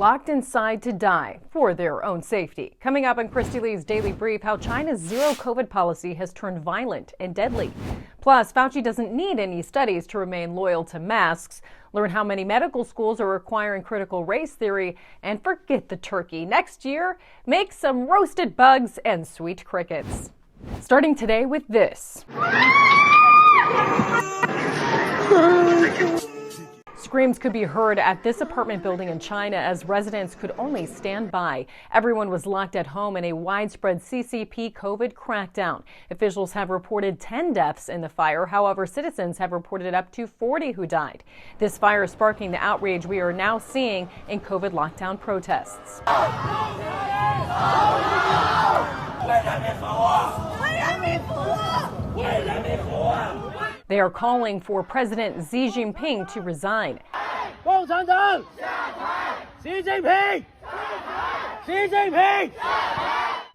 locked inside to die for their own safety. Coming up on Kristi Leigh's Daily Brief, how China's zero COVID policy has turned violent and deadly. Plus, Fauci doesn't need any studies to remain loyal to masks. Learn how many medical schools are requiring critical race theory. And forget the turkey. Next year, make some roasted bugs and sweet crickets. Starting today with this. Screams could be heard at this apartment building in China as residents could only stand by. Everyone was locked at home in a widespread CCP COVID crackdown. Officials have reported 10 deaths in the fire. However, citizens have reported up to 40 who died. This fire is sparking the outrage we are now seeing in COVID lockdown protests. They are calling for President Xi Jinping to resign.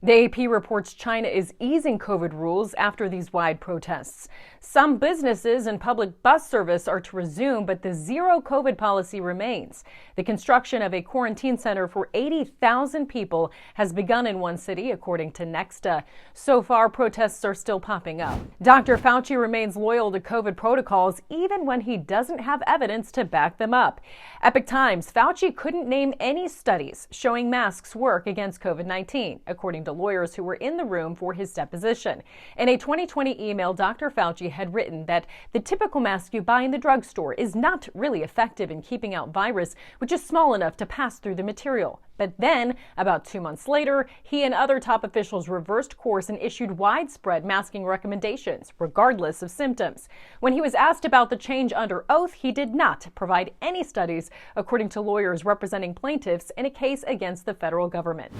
The AP reports China is easing COVID rules after these wide protests. Some businesses and public bus service are to resume, but the zero COVID policy remains. The construction of a quarantine center for 80,000 people has begun in one city, according to Nexta. So far, protests are still popping up. Dr. Fauci remains loyal to COVID protocols, even when he doesn't have evidence to back them up. Epoch Times, Fauci couldn't name any studies showing masks work against COVID-19, according to lawyers who were in the room for his deposition. In a 2020 email, Dr. Fauci had written that the typical mask you buy in the drugstore is not really effective in keeping out virus, which is small enough to pass through the material. But then, about 2 months later, he and other top officials reversed course and issued widespread masking recommendations, regardless of symptoms. When he was asked about the change under oath, he did not provide any studies, according to lawyers representing plaintiffs in a case against the federal government.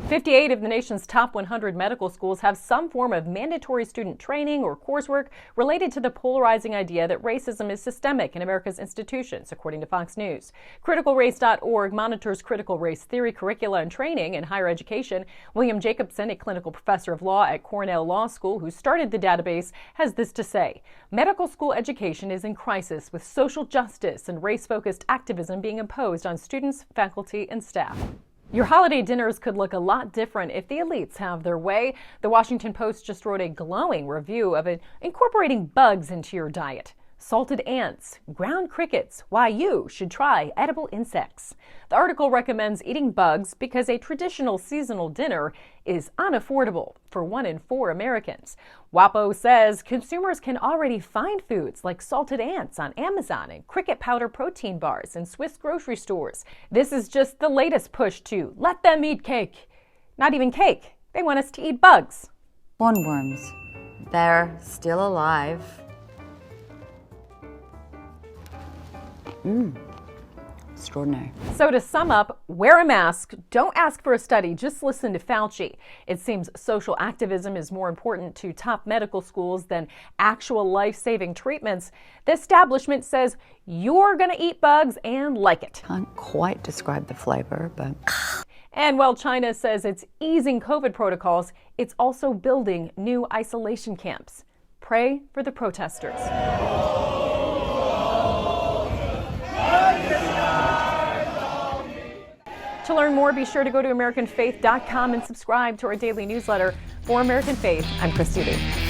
58 of the nation's top 100 medical schools have some form of mandatory student training or coursework related to the polarizing idea that racism is systemic in America's institutions, according to Fox News. CriticalRace.org monitors critical race theory curricula and training in higher education. William Jacobson, a clinical professor of law at Cornell Law School who started the database, has this to say. Medical school education is in crisis, with social justice and race-focused activism being imposed on students, faculty, and staff. Your holiday dinners could look a lot different if the elites have their way. The Washington Post just wrote a glowing review of it, incorporating bugs into your diet. Salted ants, ground crickets, why you should try edible insects. The article recommends eating bugs because a traditional seasonal dinner is unaffordable for 1 in 4 Americans. WAPO says consumers can already find foods like salted ants on Amazon and cricket powder protein bars in Swiss grocery stores. This is just the latest push to let them eat cake. Not even cake. They want us to eat bugs. Hornworms. They're still alive. Extraordinary. So to sum up, wear a mask, don't ask for a study, just listen to Fauci. It seems social activism is more important to top medical schools than actual life-saving treatments. The establishment says you're going to eat bugs and like it. Can't quite describe the flavor, but... And while China says it's easing COVID protocols, it's also building new isolation camps. Pray for the protesters. To learn more, be sure to go to AmericanFaith.com and subscribe to our daily newsletter. For American Faith, I'm Kristi Leigh.